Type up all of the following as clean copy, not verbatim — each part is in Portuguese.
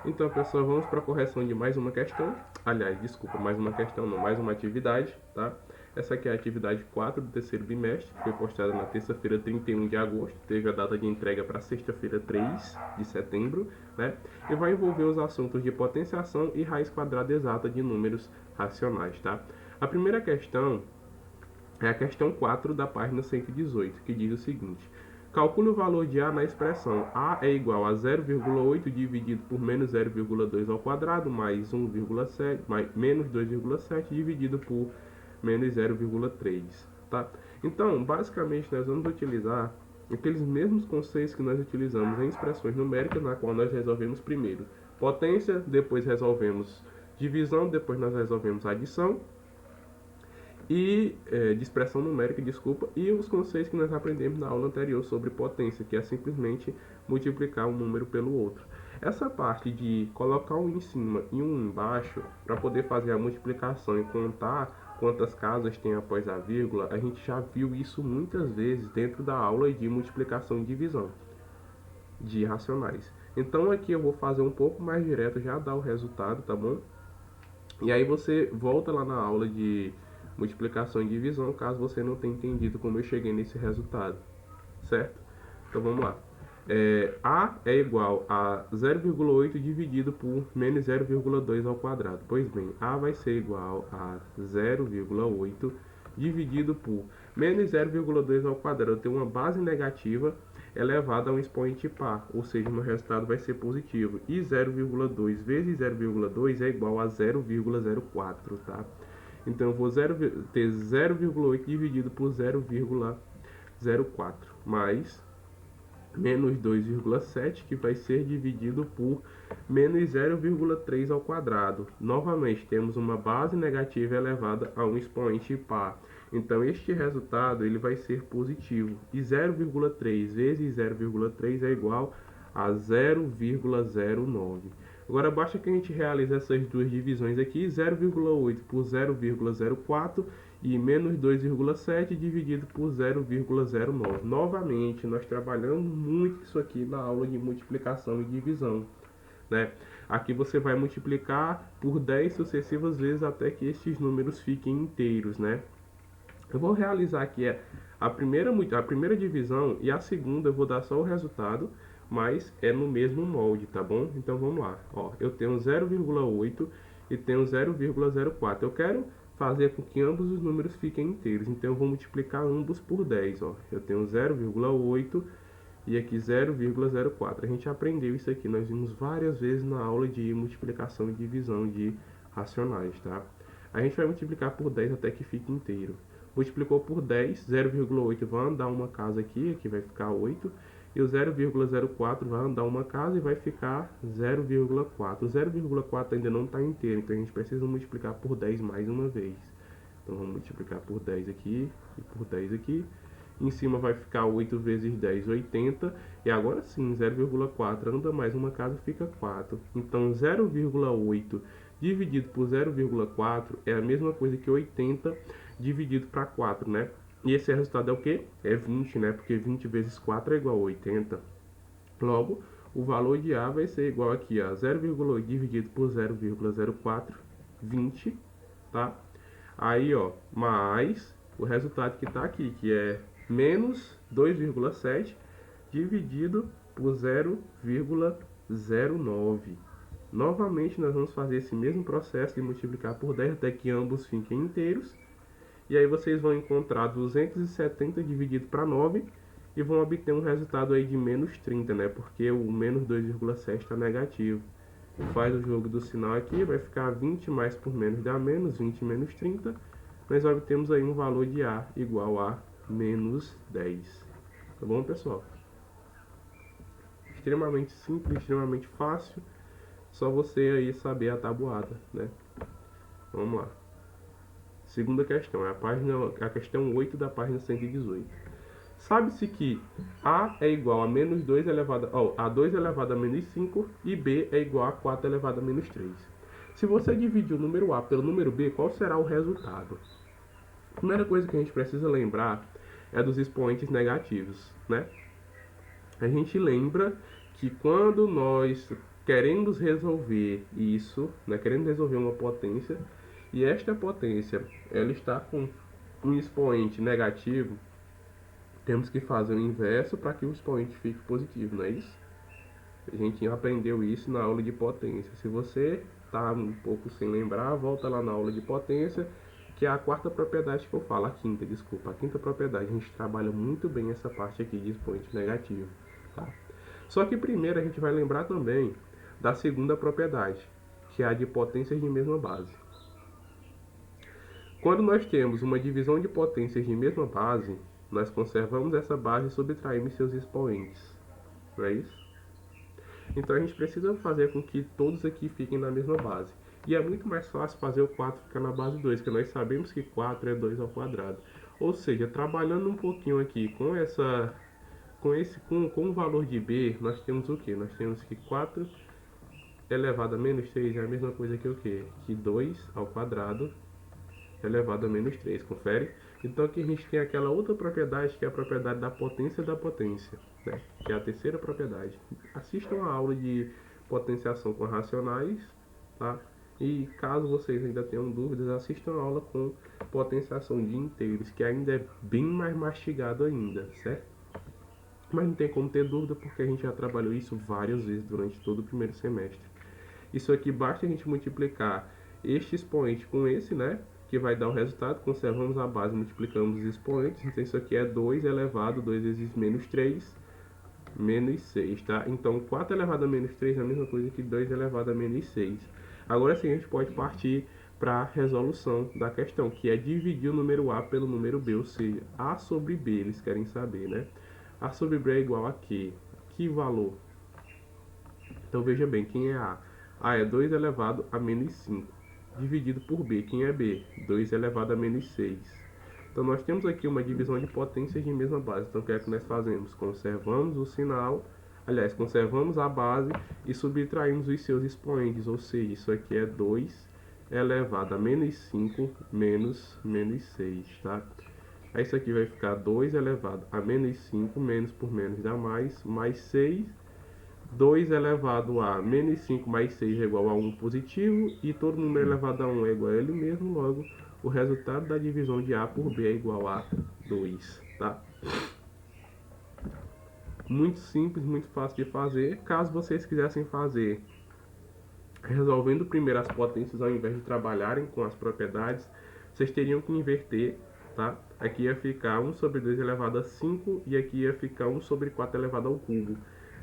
Então, pessoal, vamos para a correção de mais uma questão. Aliás, desculpa, mais uma questão não, mais uma atividade, tá? Essa aqui é a atividade 4 do terceiro bimestre, foi postada na terça-feira 31 de agosto, teve a data de entrega para sexta-feira 3 de setembro, né? E vai envolver os assuntos de potenciação e raiz quadrada exata de números racionais, tá? A primeira questão é a questão 4 da página 118, que diz o seguinte: calcule o valor de A na expressão A é igual a 0,8 dividido por menos 0,2 ao quadrado, mais 1,7, mais menos 2,7 dividido por menos 0,3, tá? Então, basicamente, nós vamos utilizar aqueles mesmos conceitos que nós utilizamos em expressões numéricas, na qual nós resolvemos primeiro potência, depois resolvemos divisão, depois nós resolvemos adição, de expressão numérica, desculpa, e os conceitos que nós aprendemos na aula anterior sobre potência, que é simplesmente multiplicar um número pelo outro. Essa parte de colocar um em cima e um embaixo para poder fazer a multiplicação e contar quantas casas tem após a vírgula, a gente já viu isso muitas vezes dentro da aula de multiplicação e divisão de racionais. Então aqui eu vou fazer um pouco mais direto, já dar o resultado, tá bom? E aí você volta lá na aula de multiplicação e divisão, caso você não tenha entendido como eu cheguei nesse resultado, certo? Então vamos lá. A é igual a 0,8 dividido por menos 0,2 ao quadrado. Pois bem, A vai ser igual a 0,8 dividido por menos 0,2 ao quadrado. Eu tenho uma base negativa elevada a um expoente par, ou seja, o meu resultado vai ser positivo. E 0,2 vezes 0,2 é igual a 0,04, tá? Então eu vou ter 0,8 dividido por 0,04 mais menos 2,7, que vai ser dividido por menos 0,3 ao quadrado. Novamente, temos uma base negativa elevada a um expoente par. Então, este resultado ele vai ser positivo. E 0,3 vezes 0,3 é igual a 0,09. Agora, basta que a gente realize essas duas divisões aqui, 0,8 por 0,04 e menos 2,7 dividido por 0,09. Novamente, nós trabalhamos muito isso aqui na aula de multiplicação e divisão, né? Aqui você vai multiplicar por 10 sucessivas vezes até que estes números fiquem inteiros, né? Eu vou realizar aqui a primeira divisão e a segunda eu vou dar só o resultado, mas é no mesmo molde, tá bom? Então vamos lá. Ó, eu tenho 0,8 e tenho 0,04. Eu quero fazer com que ambos os números fiquem inteiros, então eu vou multiplicar ambos por 10. Ó. Eu tenho 0,8 e aqui 0,04. A gente aprendeu isso aqui, nós vimos várias vezes na aula de multiplicação e divisão de racionais, tá? A gente vai multiplicar por 10 até que fique inteiro. Multiplicou por 10, 0,8 vai andar uma casa aqui vai ficar 8. E o 0,04 vai andar uma casa e vai ficar 0,4. O 0,4 ainda não está inteiro, então a gente precisa multiplicar por 10 mais uma vez. Então vamos multiplicar por 10 aqui e por 10 aqui. Em cima vai ficar 8 vezes 10, 80. E agora sim, 0,4 anda mais uma casa e fica 4. Então 0,8 dividido por 0,4 é a mesma coisa que 80 dividido para 4, né? E esse resultado é o que? É 20, né? Porque 20 vezes 4 é igual a 80. Logo, o valor de A vai ser igual aqui a 0,8 dividido por 0,04, 20, tá? Aí, ó, mais o resultado que está aqui, que é menos 2,7 dividido por 0,09. Novamente, nós vamos fazer esse mesmo processo de multiplicar por 10 até que ambos fiquem inteiros. E aí vocês vão encontrar 270 dividido para 9 e vão obter um resultado aí de menos 30, né? Porque o menos 2,7 está negativo. Faz o jogo do sinal aqui, vai ficar 20 mais por menos dá menos, 20 menos 30. Nós obtemos aí um valor de A igual a menos 10. Tá bom, pessoal? Extremamente simples, extremamente fácil. Só você aí saber a tabuada, né? Vamos lá. Segunda questão, é a questão 8 da página 118. Sabe-se que A é igual a menos 2 elevado a 2 elevado a menos 5 e B é igual a 4 elevado a menos 3. Se você dividir o número A pelo número B, qual será o resultado? A primeira coisa que a gente precisa lembrar é dos expoentes negativos, né? A gente lembra que quando nós queremos resolver isso, né? Queremos resolver uma potência, e esta potência ela está com um expoente negativo, temos que fazer o inverso para que o expoente fique positivo, não é isso? A gente aprendeu isso na aula de potência. Se você está um pouco sem lembrar, volta lá na aula de potência, que é a quarta propriedade que eu falo, a quinta, desculpa, a quinta propriedade. A gente trabalha muito bem essa parte aqui de expoente negativo, tá? Só que primeiro a gente vai lembrar também da segunda propriedade, que é a de potências de mesma base. Quando nós temos uma divisão de potências de mesma base, nós conservamos essa base e subtraímos seus expoentes, não é isso? Então a gente precisa fazer com que todos aqui fiquem na mesma base. E é muito mais fácil fazer o 4 ficar na base 2, porque nós sabemos que 4 é 2 ao quadrado. Ou seja, trabalhando um pouquinho aqui com o valor de b, nós temos o que? Nós temos que 4 elevado a menos 3 é a mesma coisa que o quê? Que 2 ao quadrado elevado a menos 3, confere? Então aqui a gente tem aquela outra propriedade, que é a propriedade da potência, né? Que é a terceira propriedade. Assistam a aula de potenciação com racionais, tá? E caso vocês ainda tenham dúvidas, assistam a aula com potenciação de inteiros, que ainda é bem mais mastigado ainda, certo? Mas não tem como ter dúvida, porque a gente já trabalhou isso várias vezes durante todo o primeiro semestre. Isso aqui basta a gente multiplicar este expoente com esse, né? Que vai dar o resultado. Conservamos a base, multiplicamos os expoentes. Então isso aqui é 2 elevado a 2 vezes menos 3, menos 6, tá? Então 4 elevado a menos 3 é a mesma coisa que 2 elevado a menos 6. Agora sim a gente pode partir para a resolução da questão, que é dividir o número A pelo número B, ou seja, A sobre B, eles querem saber, né? A sobre B é igual a quê? Que valor? Então veja bem, quem é A? A é 2 elevado a menos 5, dividido por B. Quem é B? 2 elevado a menos 6. Então nós temos aqui uma divisão de potências de mesma base. Então o que é que nós fazemos? Conservamos o sinal, aliás, conservamos a base e subtraímos os seus expoentes, ou seja, isso aqui é 2 elevado a menos 5 menos 6, tá? Aí isso aqui vai ficar 2 elevado a menos 5, menos por menos dá mais 6. 2 elevado a menos 5 mais 6 é igual a 1 positivo, e todo número elevado a 1 é igual a ele mesmo, logo o resultado da divisão de A por B é igual a 2, tá? Muito simples, muito fácil de fazer. Caso vocês quisessem fazer resolvendo primeiro as potências ao invés de trabalharem com as propriedades, vocês teriam que inverter, tá? Aqui ia ficar 1 sobre 2 elevado a 5 e aqui ia ficar 1 sobre 4 elevado ao cubo.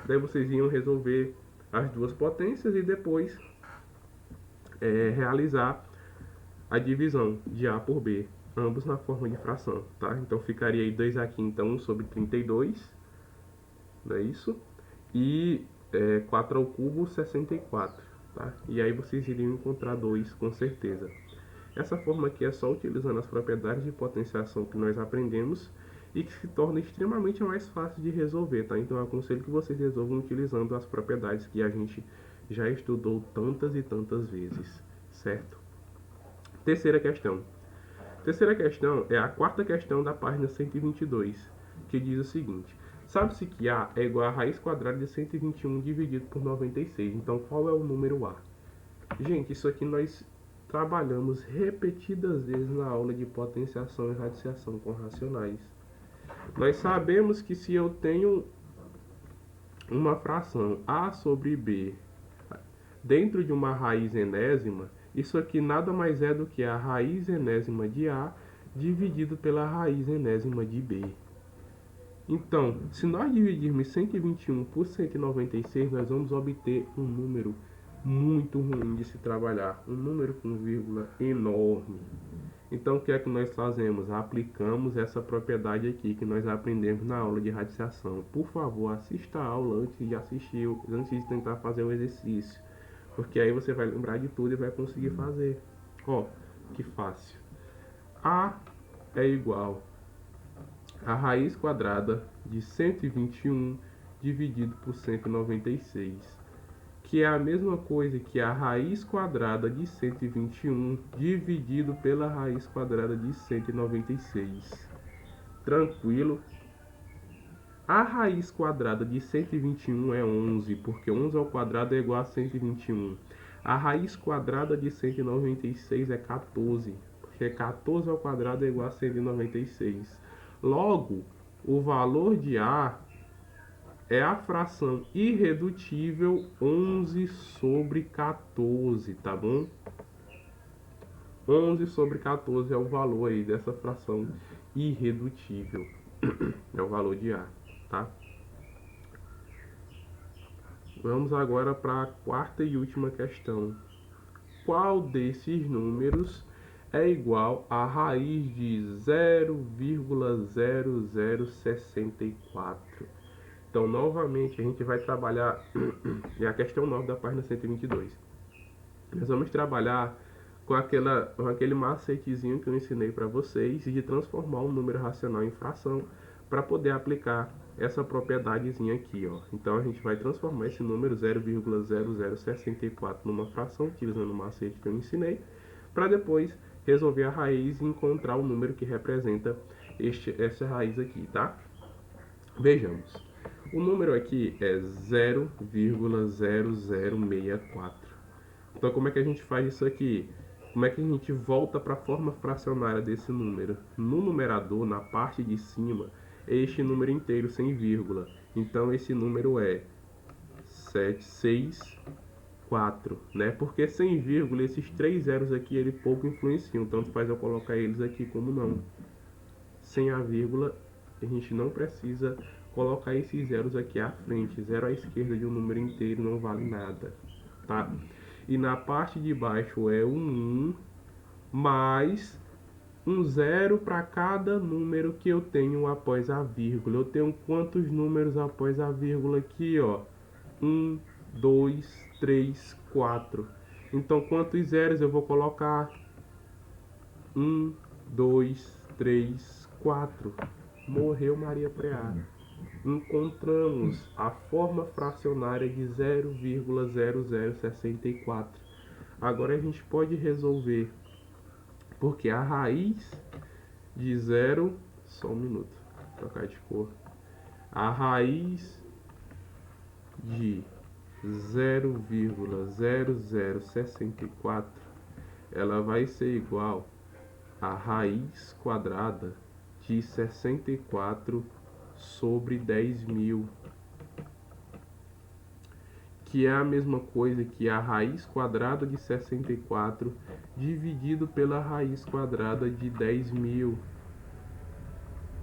Daí vocês iam resolver as duas potências e depois realizar a divisão de A por B, ambos na forma de fração, tá? Então ficaria aí 2 aqui, então 1 sobre 32, não é isso? E 4 ao cubo, 64, tá? E aí vocês iriam encontrar 2 com certeza. Essa forma aqui é só utilizando as propriedades de potenciação que nós aprendemos e que se torna extremamente mais fácil de resolver, tá? Então eu aconselho que vocês resolvam utilizando as propriedades que a gente já estudou tantas e tantas vezes, certo? Terceira questão. Terceira questão é a quarta questão da página 122, que diz o seguinte: sabe-se que A é igual a raiz quadrada de 121 dividido por 96. Então qual é o número A? Gente, isso aqui nós trabalhamos repetidas vezes na aula de potenciação e radiciação com racionais. Nós sabemos que se eu tenho uma fração A sobre B dentro de uma raiz enésima, isso aqui nada mais é do que a raiz enésima de A dividido pela raiz enésima de B. Então, se nós dividirmos 121 por 196, nós vamos obter um número muito ruim de se trabalhar, um número com vírgula enorme. Então o que é que nós fazemos? Aplicamos essa propriedade aqui que nós aprendemos na aula de radiciação. Por favor, assista a aula antes de assistir, antes de tentar fazer o exercício, porque aí você vai lembrar de tudo e vai conseguir fazer. Ó, que fácil. A é igual a raiz quadrada de 121 dividido por 196, que é a mesma coisa que a raiz quadrada de 121 dividido pela raiz quadrada de 196. Tranquilo? A raiz quadrada de 121 é 11, porque 11 ao quadrado é igual a 121. A raiz quadrada de 196 é 14, porque 14 ao quadrado é igual a 196. Logo, o valor de A é a fração irredutível 11 sobre 14, tá bom? 11 sobre 14 é o valor aí dessa fração irredutível. É o valor de A, tá? Vamos agora para a quarta e última questão. Qual desses números é igual à raiz de 0,0064? Então, novamente, a gente vai trabalhar é a questão 9 da página 122. Nós vamos trabalhar com aquele macetezinho que eu ensinei para vocês de transformar um número racional em fração para poder aplicar essa propriedadezinha aqui, ó. Então a gente vai transformar esse número 0,0064 numa fração utilizando o macete que eu ensinei, para depois resolver a raiz e encontrar o número que representa essa raiz aqui, tá? Vejamos. O número aqui é 0,0064. Então, como é que a gente faz isso aqui? Como é que a gente volta para a forma fracionária desse número? No numerador, na parte de cima, é este número inteiro sem vírgula. Então, esse número é 764, né? Porque sem vírgula, esses três zeros aqui, ele pouco influenciam. Tanto faz eu colocar eles aqui como não. Sem a vírgula, a gente não precisa colocar esses zeros aqui à frente. Zero à esquerda de um número inteiro não vale nada, tá? E na parte de baixo é um 1 mais um zero para cada número que eu tenho após a vírgula. Eu tenho quantos números após a vírgula aqui, ó? 1, 2, 3, 4. Então, quantos zeros eu vou colocar? 1, 2, 3, 4. Morreu Maria Preá. Encontramos a forma fracionária de 0,0064. Agora a gente pode resolver, porque a raiz de 0, só um minuto, trocar de cor. A raiz de 0,0064, ela vai ser igual à raiz quadrada de 64 sobre 10.000, que é a mesma coisa que a raiz quadrada de 64 dividido pela raiz quadrada de 10.000.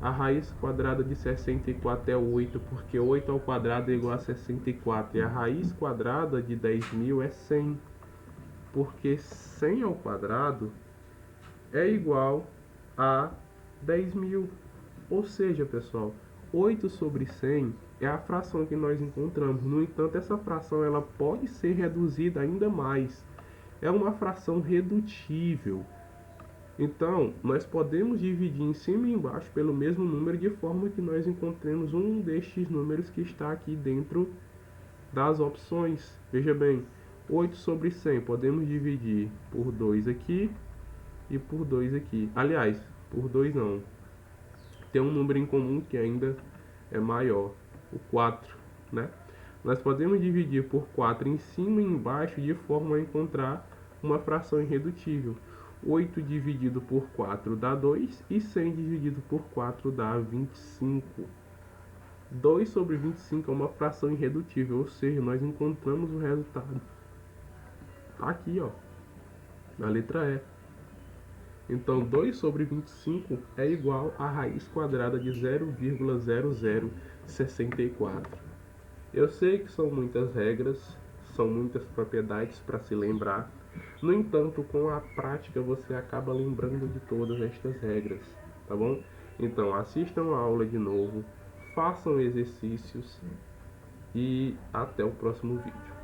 A raiz quadrada de 64 é 8, porque 8 ao quadrado é igual a 64. E a raiz quadrada de 10.000 é 100, porque 100 ao quadrado é igual a 10.000. Ou seja, pessoal, 8 sobre 100 é a fração que nós encontramos. No entanto, essa fração ela pode ser reduzida ainda mais. É uma fração redutível. Então, nós podemos dividir em cima e embaixo pelo mesmo número de forma que nós encontremos um destes números que está aqui dentro das opções. Veja bem, 8 sobre 100 podemos dividir por 2 aqui e por 2 aqui. Aliás, por 2 não. Tem um número em comum que ainda é maior, o 4, né? Nós podemos dividir por 4 em cima e embaixo de forma a encontrar uma fração irredutível. 8 dividido por 4 dá 2 e 100 dividido por 4 dá 25. 2 sobre 25 é uma fração irredutível, ou seja, nós encontramos o resultado. Tá aqui, ó, na letra E. Então, 2 sobre 25 é igual à raiz quadrada de 0,0064. Eu sei que são muitas regras, são muitas propriedades para se lembrar. No entanto, com a prática você acaba lembrando de todas estas regras, tá bom? Então, assistam a aula de novo, façam exercícios e até o próximo vídeo.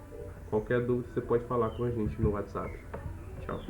Qualquer dúvida você pode falar com a gente no WhatsApp. Tchau.